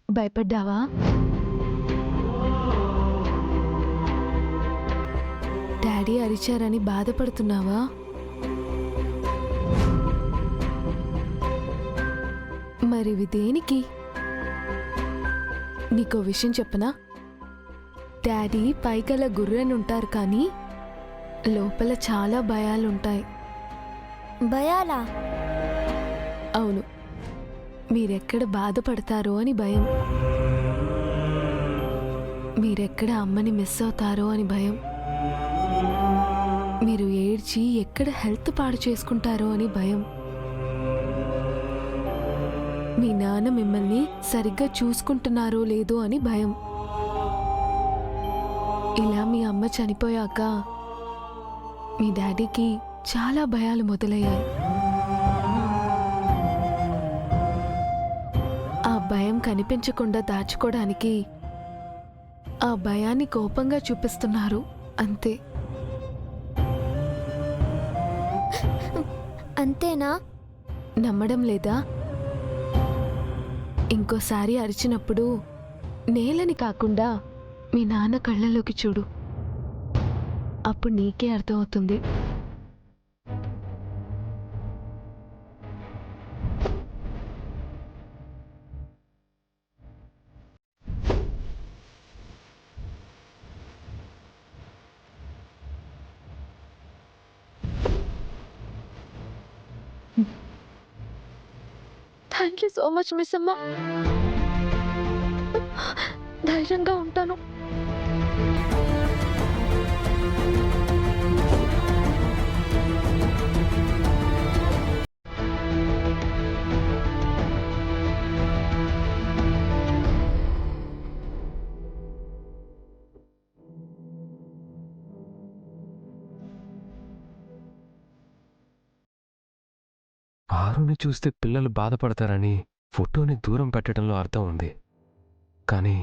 భయపడ్డావా? డాడీ అరిచారని బాధపడుతున్నావా? మరివి దేనికి? నీకో విషయం చెప్పనా? డాడీ పైకల గుర్రెనుంటారు కానీ లోపల చాలా భయాలుంటాయి. భయాలా? అవును, మీరెక్కడ బాధపడతారో అని భయం, మీరెక్కడ అమ్మని మిస్ అవుతారో అని భయం, మీరు ఏడ్చి ఎక్కడ హెల్త్ పాడు చేసుకుంటారో అని భయం, మీ నాన్న మిమ్మల్ని సరిగ్గా చూసుకుంటున్నారో లేదో అని భయం. ఇలా మీ అమ్మ చనిపోయాక మీ డాడీకి చాలా భయాలు మొదలయ్యాయి. ఆ భయం కనిపించకుండా దాచుకోవడానికి ఆ భయాన్ని కోపంగా చూపిస్తున్నారు అంతే. అంతేనా? నమ్మడం లేదా? ఇంకోసారి అరిచినప్పుడు నేలని కాకుండా మీ నాన్న కళ్ళలోకి చూడు, అప్పుడు నీకే అర్థమవుతుంది. Thank you so much miss అమ్మ. ధైర్యంగా ఉంటాను. ఆరుని చూస్తే పిల్లలు బాధపడతారని ఫోటోని దూరం పెట్టడంలో అర్థం ఉంది. కానీ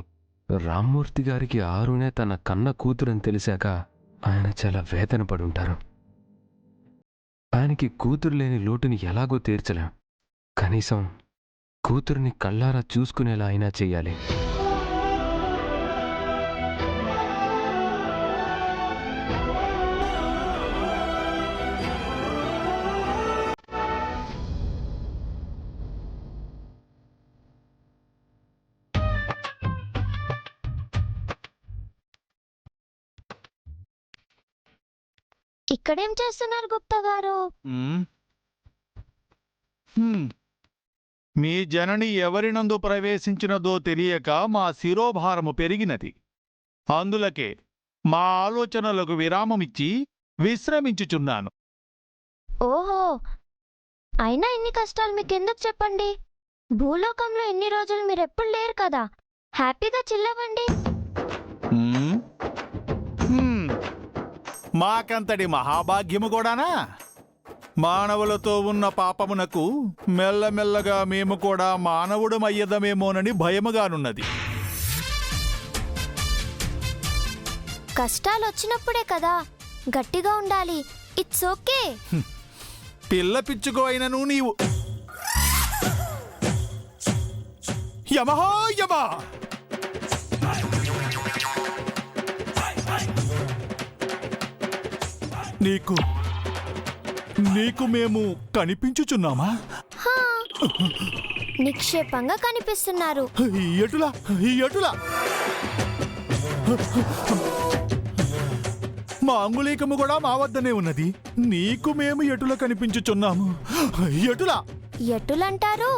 రామ్మూర్తి గారికి ఆరునే తన కన్న కూతురని తెలిసాక ఆయన చాలా వేదన పడుంటారు. ఆయనకి కూతురు లేని లోటుని ఎలాగో తీర్చలేం. కనీసం కూతురిని కళ్ళారా చూసుకునేలా అయినా చెయ్యాలి. ఇక్కడేం చేస్తున్నారు గుప్తా గారు? మీ జనని ఎవరినందు ప్రవేశించినదో తెలియక మా శిరోభారము పెరిగినది. అందులకే మా ఆలోచనలకు విరామమిచ్చి విశ్రమించుచున్నాను. ఓహో, అయినా ఇన్ని కష్టాలు మీకెందుకు చెప్పండి? భూలోకంలో ఇన్ని రోజులు మీరెప్పుడు లేరు కదా, హ్యాపీగా చిల్లవండి. మాకంతటి మహాభాగ్యము కూడానా? మానవులతో ఉన్న పాపమునకు మెల్లమెల్లగా మేము కూడా మానవుడమయ్యదమేమోనని భయముగానున్నది. కష్టాలు వచ్చినప్పుడే కదా గట్టిగా ఉండాలి. It's okay. పిల్ల పిచ్చుకో అయినను నీవు యమహా యమా. నీకు మేము కనిపించుచున్నామా? నిక్షేపంగా కనిపిస్తున్నారు. ఎటులా మా అంగుళీకము కూడా మా వద్దనే ఉన్నది. నీకు మేము ఎటులా కనిపించుచున్నాము? ఎటులంటారు?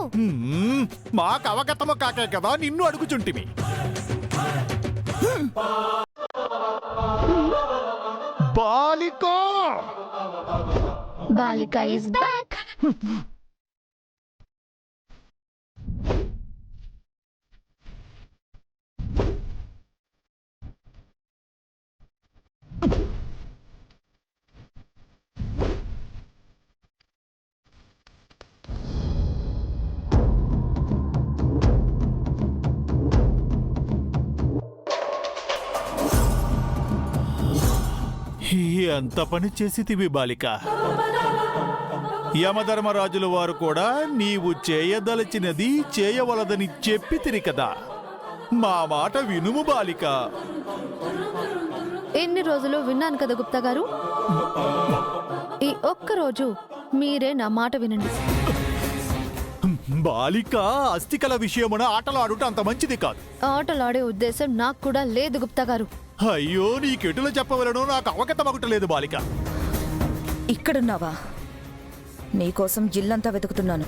మాకు అవగతము కాకే కదా నిన్ను అడుగుచుంటిమి. బాలిక is back. ఎంత పని చేసితివి బాలిక. యమధర్మరాజుల వారు కూడా నీవు చేయదలచినది చేయవలదని చెప్పితిరి కదా. మా మాట వినుము బాలిక. ఎన్ని రోజులు విన్నాను కదా గుప్తా గారు, ఈ ఒక్కరోజు మీరే నా మాట వినండి. బాలిక అస్థికల విషయమున ఆటలాడుట అంత మంచిది కాదు. ఆటలాడే ఉద్దేశం నాకు కూడా లేదు గుప్తా గారు. అయ్యో, నీకెటులు చెప్పవలనో నాకు అవగతమగుటలేదు బాలిక. ఇక్కడున్నావా? నీకోసం జిల్లంతా వెతుకుతున్నాను.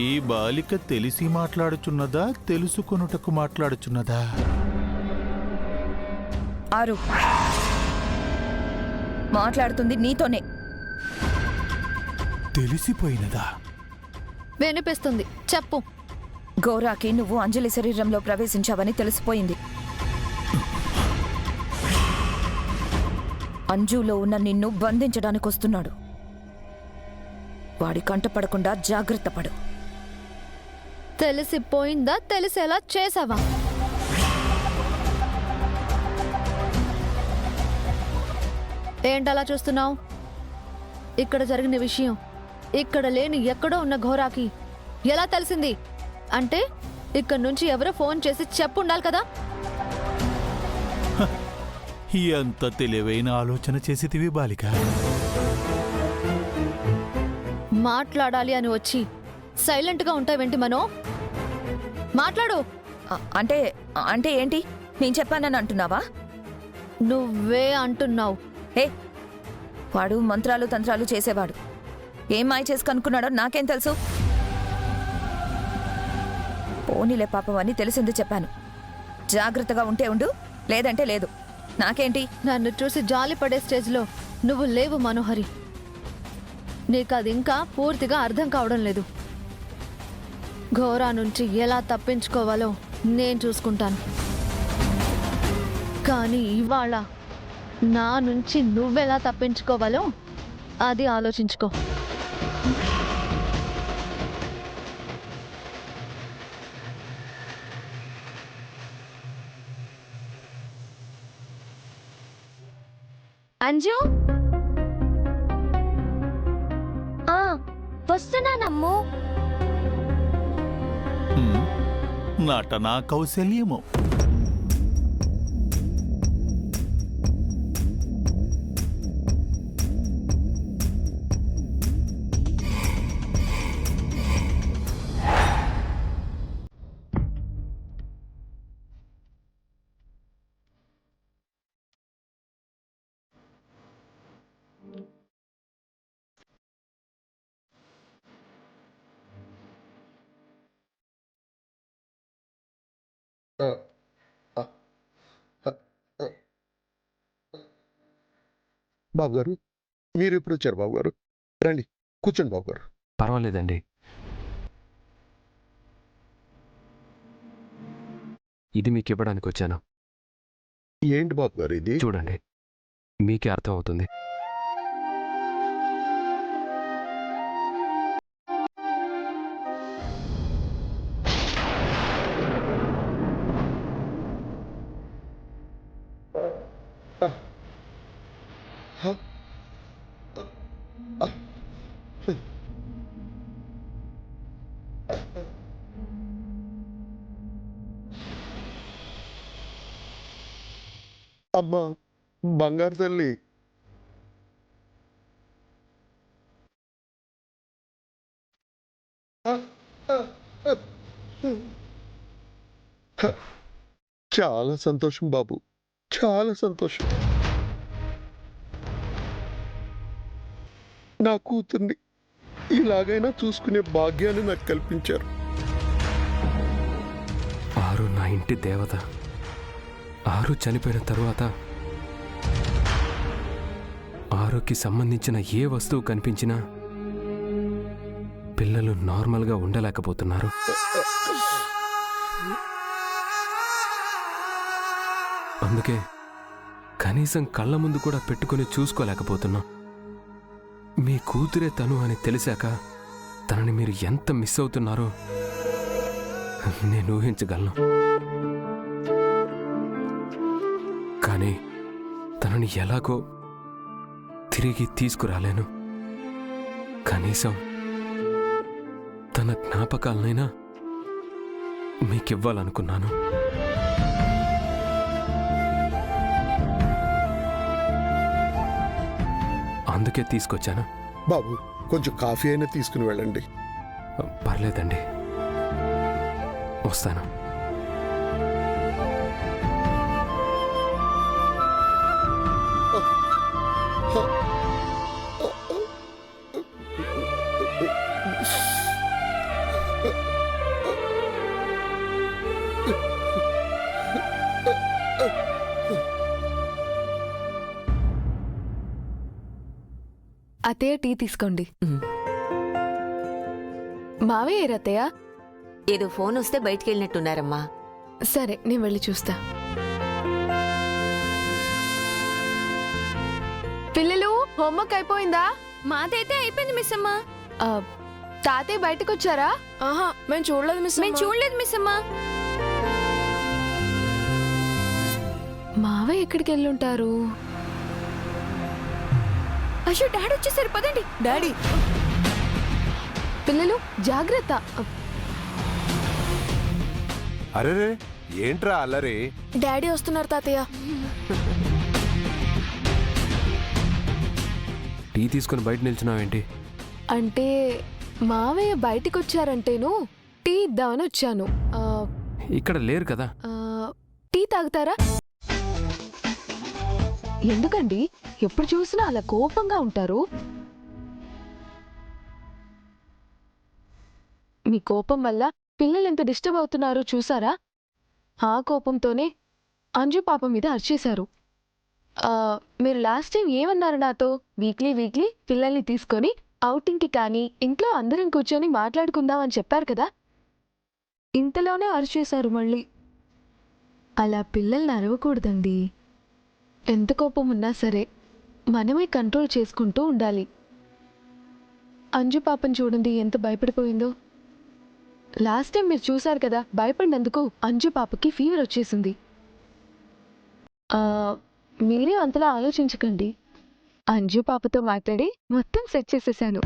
ఈ బాలిక తెలిసి మాట్లాడుచున్నదా, తెలుసుకొనుటకు మాట్లాడుచున్నదా? ఆరు మాట్లాడుతుంది నీతోనే. తెలిసిపోయినదా? వినిపిస్తుంది, చెప్పు. గౌరాకి నువ్వు అంజలి శరీరంలో ప్రవేశించావని తెలిసిపోయింది. అంజులో ఉన్న నిన్ను బంధించడానికొస్తున్నాడు. వాడి కంటపడకుండా జాగ్రత్త పడు. తెలిసిపోయిందా? తెలిసేలా చేసావా? ఏంటలా చూస్తున్నావు? ఇక్కడ జరిగిన విషయం ఇక్కడ లేని ఎక్కడో ఉన్న ఘోరాకి ఎలా తెలిసింది అంటే ఇక్కడ నుంచి ఎవరో ఫోన్ చేసి చెప్పుండాలి కదా. ఎంత తెలివైన ఆలోచన చేసితివి బాలిక. మాట్లాడాలి అని వచ్చి సైలెంట్గా ఉంటావేంటి మనో? మాట్లాడు. అంటే అంటే ఏంటి? నేను చెప్పానని అంటున్నావా? నువ్వే అంటున్నావు. ఏ, వాడు మంత్రాలు తంత్రాలు చేసేవాడు. ఏం మాయ చేసి కనుక్కున్నాడో నాకేం తెలుసు? పోనీలే పాపం అని తెలిసింది చెప్పాను. జాగ్రత్తగా ఉంటే ఉండు, లేదంటే లేదు. నాకేంటి? నన్ను చూసి జాలి పడే స్టేజ్లో నువ్వు లేవు మనోహరి. నీకు అది ఇంకా పూర్తిగా అర్థం కావడం లేదు. ఘోరా నుంచి ఎలా తప్పించుకోవాలో నేను చూసుకుంటాను. కానీ ఇవాళ నా నుంచి నువ్వెలా తప్పించుకోవాలో అది ఆలోచించుకో. అంజు, వస్తున్నానమ్ము. నటనా కౌశల్యము. బాబు గారు, మీరు ఎప్పుడు వచ్చారు బాబు గారు? రండి, కూర్చోండి బాబు గారు. పర్వాలేదండి. ఇది మీకు ఇవ్వడానికి వచ్చాను. ఏంటి బాబు గారు ఇది? చూడండి, మీకే అర్థం అవుతుంది. అమ్మా, బంగారు తల్లి. చాలా సంతోషం బాబు, చాలా సంతోషం. నా కూతుర్ని ఇలాగైనా చూసుకునే భాగ్యాన్ని నాకు కల్పించారు. ఆరు నా ఇంటి దేవత. ఆరు చనిపోయిన తరువాత ఆరుకి సంబంధించిన ఏ వస్తువు కనిపించినా పిల్లలు నార్మల్గా ఉండలేకపోతున్నారు. అందుకే కనీసం కళ్ళ ముందు కూడా పెట్టుకుని చూసుకోలేకపోతున్నాం. మీ కూతురే తను అని తెలిసాక తనని మీరు ఎంత మిస్ అవుతున్నారో నేను ఊహించగలను. కానీ తనని ఎలాగో తిరిగి తీసుకురాలేను. కనీసం తన జ్ఞాపకాలనైనా మీకివ్వాలనుకున్నాను. అందుకే తీసుకొచ్చాను. బాబు కొంచెం కాఫీ అయినా తీసుకుని వెళ్ళండి. పర్లేదండి, వస్తాను. అత్తయ్య టీ తీసుకోండి. మావయ్య ఏరత్తయ్య? ఏదో ఫోన్ వస్తే బయటికి వెళ్ళినట్టున్నారమ్మా. సరే నేను వెళ్ళి చూస్తా. పిల్లలు హోంవర్క్ అయిపోయిందా? మాదైతే అయిపోయింది మిస్ అమ్మా. ఆ, తాతయ్య బయటకు వచ్చారా? ఆహా మేము చూడలేదు మిస్. మేము చూడలేదు మిస్ అమ్మా. మావయ్య ఎక్కడికి వెళ్ళుంటారు? అయ్యో డాడీ వచ్చేసారు, పదండి. డాడీ, పిల్లలు జాగ్రత్త. అరే ఏంట్రా అల్లరి? డాడీ వస్తున్నారు తాతయ్య. టీ తీసుకుని బయట నిల్చున్నావేంటి? అంటే మావయ్య బయటికి వచ్చారంటేను టీ ఇద్దామని వచ్చాను. ఇక్కడ లేరు కదా. టీ తాగుతారా? ఎందుకండి ఎప్పుడు చూసినా అలా కోపంగా ఉంటారు? మీ కోపం వల్ల పిల్లలు ఎంత డిస్టర్బ్ అవుతున్నారో చూసారా? ఆ కోపంతోనే అంజు పాప మీద అరిచేశారు. మీరు లాస్ట్ టైం ఏమన్నారు నాతో? వీక్లీ పిల్లల్ని తీసుకొని ఔటింగ్కి కానీ ఇంట్లో అందరం కూర్చొని మాట్లాడుకుందామని చెప్పారు కదా. ఇంతలోనే అరిచేశారు మళ్ళీ. అలా పిల్లల్ని అరవకూడదండి. ఎంత కోపం ఉన్నా సరే మనమే కంట్రోల్ చేసుకుంటూ ఉండాలి. అంజు పాపని చూడండి ఎంత భయపడిపోయిందో. లాస్ట్ టైం మీరు చూశారు కదా, భయపడినందుకు అంజు పాపకి ఫీవర్ వచ్చేసింది. మీరే అంతలా ఆలోచించకండి. అంజు పాపతో మాట్లాడి మొత్తం సెట్ చేసేసాను.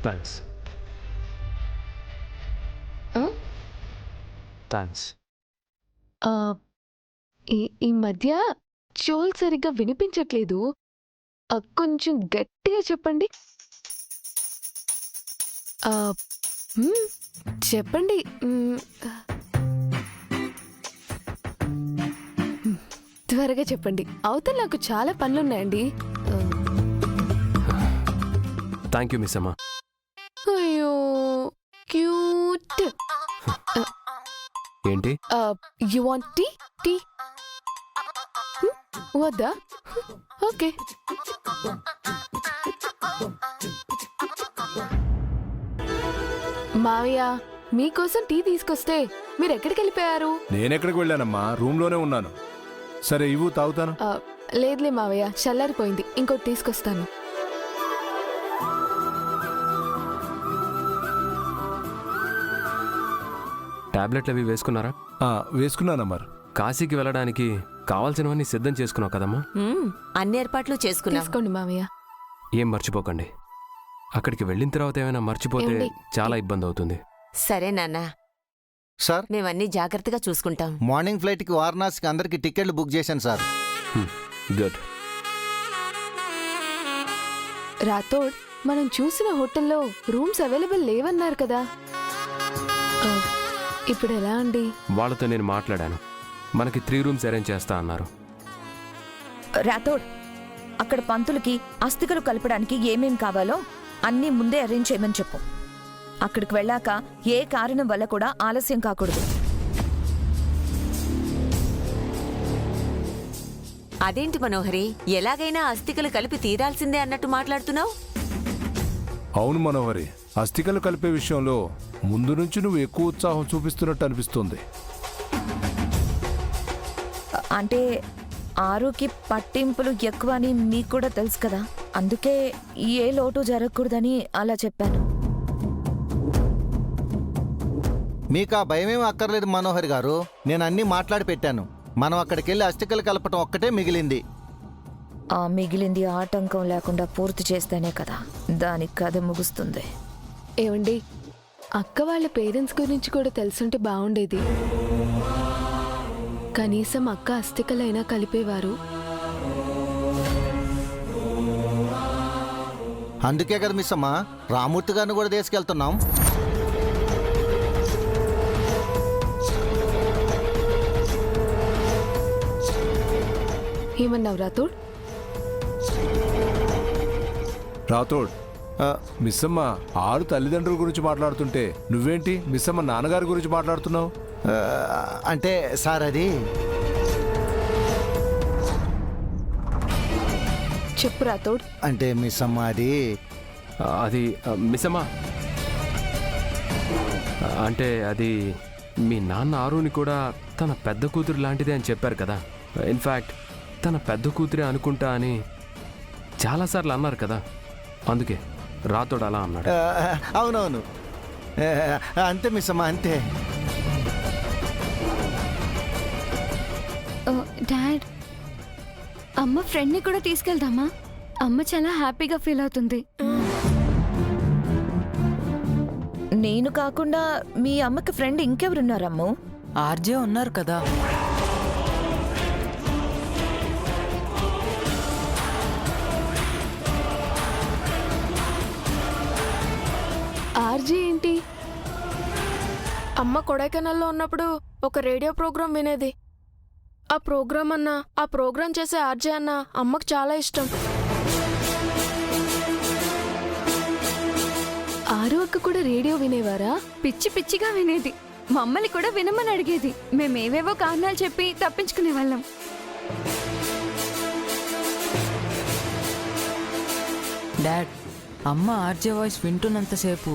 థ్యాంక్స్. థ్యాంక్స్. ఈ మధ్య చోల్ సరిగ్గా వినిపించట్లేదు. కొంచెం గట్టిగా చెప్పండి. చెప్పండి. త్వరగా చెప్పండి, అవతల నాకు చాలా పనులున్నాయండి. థ్యాంక్ యూ మిస్ అమ్మా. అయ్యో క్యూట్. ఏంటి? You want tea? టీ వద్దా? ఓకే. మావయ్య మీకోసం టీ తీసుకొస్తే మీరు ఎక్కడికి వెళ్ళిపోయారు? నేనెక్కడికి వెళ్ళానమ్మా, రూమ్ లోనే ఉన్నాను. సరే ఇవ్వు, తాగుతాను. లేదులే మావయ్య, చల్లారిపోయింది. ఇంకోటి తీసుకొస్తాను. టాబ్లెట్లు అవి వేసుకున్నారా? వేసుకున్నానమ్మా. కాశీకి వెళ్ళడానికి కావాల్సినవన్నీ సిద్ధం చేసుకున్నావు కదమ్మా. అన్ని ఏర్పాట్లు చేసుకున్నా. తీసుకోండి మావయ్య. ఏం మర్చిపోకండి. అక్కడికి వెళ్ళిన తర్వాత ఏమైనా మర్చిపోతే ఏమండి? చాలా ఇబ్బంది అవుతుంది. సరే నాన్న, సార్ మేమన్నీ జాగ్రత్తగా చూసుకుంటాం. మార్నింగ్ ఫ్లైట్కి వారణాసికి అందరికి టికెట్లు బుక్ చేశాను సార్. గుడ్. రాథోడ్, మనం చూసిన హోటల్లో రూమ్స్ అవైలబుల్ లేవన్నారు కదా, ఇప్పుడు ఎలా అండి? వాళ్ళతో నేను మాట్లాడాను. మనకి 3 రూమ్స్ అరేంజ్ చేస్తా అన్నారు. రాథోడ్, అక్కడ పంతులకి అస్థికలు కలపడానికి ఏమేం కావాలో అన్నీ ముందే అరేంజ్ చేయమని చెప్పు. అక్కడికి వెళ్ళాక ఏ కారణం వల్ల కూడా ఆలస్యం కాకూడదు. అదేంటి మనోహరి, ఎలాగైనా అస్థికలు కలిపి తీరాల్సిందే అన్నట్టు మాట్లాడుతున్నావు? అవును మనోహరి, అస్థికలు కలిపే విషయంలో ముందు నుంచి నువ్వు ఎక్కువ ఉత్సాహం చూపిస్తున్నట్టు అనిపిస్తుంది. అంటే ఆరుకి పట్టింపులు ఎక్కువ అని మీకు కూడా తెలుసు కదా, అందుకే ఏ లోటు జరగకూడదని అలా చెప్పాను. మీకు ఆ భయమేం అక్కర్లేదు మనోహర్ గారు. నేను అన్నీ మాట్లాడి పెట్టాను. మనం అక్కడికి వెళ్ళి అస్థికలు కలపటం ఒక్కటే మిగిలింది. ఆ మిగిలింది ఆటంకం లేకుండా పూర్తి చేస్తేనే కదా దాని కథ ముగుస్తుంది. ఏమండి, అక్క వాళ్ళ పేరెంట్స్ గురించి కూడా తెలుసుంటే బాగుండేది. కనీసం అక్క అస్థికలైనా కలిపేవారు. అందుకే కదా మిస్ అమ్మ రామూర్తి గారిని కూడా తీసుకెళ్తున్నాం. ఏమన్నావు రాతోడ్? రాతోడ్, ఆ, మిస్సమ్మ 6 తల్లిదండ్రుల గురించి మాట్లాడుతుంటే నువ్వేంటి మిస్సమ్మ నాన్నగారి గురించి మాట్లాడుతున్నావు? ఆ, అంటే సార్ అది చెప్పు రాతోడ్. అంటే మిస్ అమ్మ అది మిస్సమ్మా, అంటే అది మీ నాన్న ఆరుని కూడా తన పెద్ద కూతురు లాంటిదే అని చెప్పారు కదా. ఇన్ఫ్యాక్ట్ తన పెద్ద కూతురే అనుకుంటా అని చాలాసార్లు అన్నారు కదా. అందుకే రాతోడు అలా అన్నాడు. అవునవును, అంతే మిస్ అమ్మ, అంతే. డాడ్, అమ్మ ఫ్రెండ్ని కూడా తీసుకెళ్దామా? అమ్మ చాలా హ్యాపీగా ఫీల్ అవుతుంది. నేను కాకుండా మీ అమ్మకి ఫ్రెండ్ ఇంకెవరున్నారమ్మో? ఆర్జే ఉన్నారు కదా. ఆర్జీ ఏంటి? అమ్మ కొడైకెనాల్లో ఉన్నప్పుడు ఒక రేడియో ప్రోగ్రాం వినేది. ఆ ప్రోగ్రాం చేసే ఆర్జే అన్న అమ్మకు చాలా ఇష్టం. ఆరు అక్క కూడా రేడియో వినేవారా? పిచ్చి పిచ్చిగా వినేది. మమ్మల్ని కూడా వినమని అడిగేది. మేమేవేవో కారణాలు చెప్పి తప్పించుకునే వాళ్ళం. డాడ్, అమ్మ ఆర్జే వాయిస్ వింటున్నంతసేపు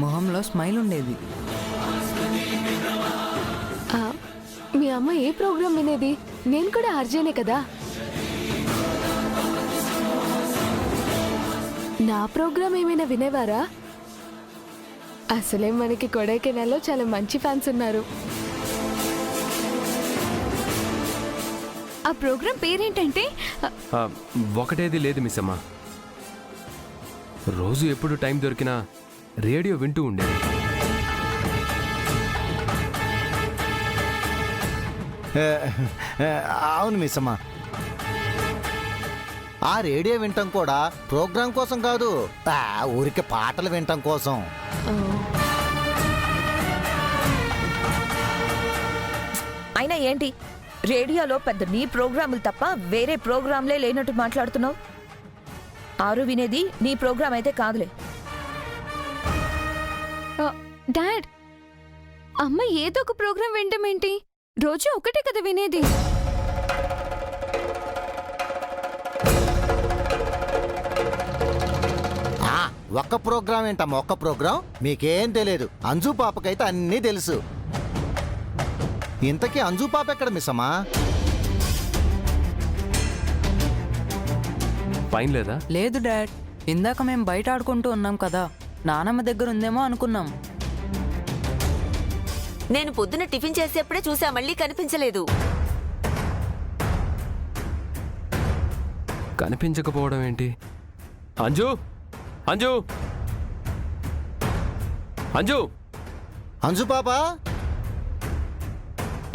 మొహంలో స్మైల్ ఉండేది. మీ అమ్మ ఏ ప్రోగ్రాం వినేది? నేను కూడా ఆర్జేనే కదా. నా ప్రోగ్రాం ఏమైనా వినేవారా? అసలే మనకి కొడైకెనాల్లో చాలా మంచి ఫ్యాన్స్ ఉన్నారు. ఆ ప్రోగ్రాం పేరేంటంటే? ఒకటేది లేదు మిస్సమ్మా, రోజు ఎప్పుడు టైం దొరికినా రేడియో వింటూ ఉండేది. అవును మిస్ అమ్మ, ఆ రేడియో వినటం కూడా ప్రోగ్రాం కోసం కాదు, ఊరికే పాటలు వినటం కోసం. అయినా ఏంటి రేడియోలో పెద్ద నీ ప్రోగ్రాములు తప్ప వేరే ప్రోగ్రాంలే లేనట్టు మాట్లాడుతున్నావు? ఆరు వినేది నీ ప్రోగ్రాం అయితే కాదులే. డాడ్, అమ్మ ఏదో ఒక ప్రోగ్రాం వినడం ఏంటి? రోజు ఒకటే కదా వినేది. ఒక్క ప్రోగ్రాం ఏంటమ్మా, ఒక్క ప్రోగ్రాం? మీకేం తెలియదు. అంజు పాపకైతే అన్నీ తెలుసు. ఇంతకీ అంజు పాప ఎక్కడ మిస్ అమ్మా? పైన లేదా? లేదు డాడ్, ఇందాక మేము బయట ఆడుకుంటూ ఉన్నాం కదా, నానమ్మ దగ్గర ఉందేమో అనుకున్నాం. నేను పొద్దున టిఫిన్ చేసేప్పుడే చూసా, మళ్ళీ కనిపించలేదు. కనిపించకపోవడం ఏంటి? అంజు, అంజు, అంజు, అంజు పాప,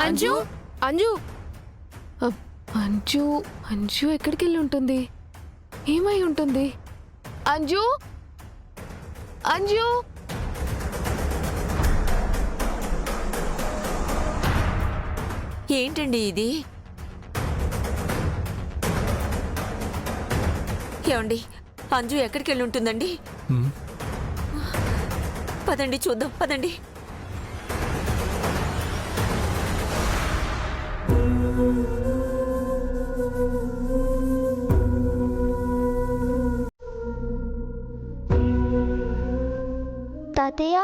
అంజు, అంజు, అంజు అంజు ఎక్కడికి వెళ్ళి ఉంటుంది? ఏమై ఉంటుంది? అంజు, అంజు, ఏంటండి ఇది? ఏమండి, అంజు ఎక్కడికి వెళ్ళి ఉంటుందండి? పదండి చూద్దాం, పదండి. తాతయ్య,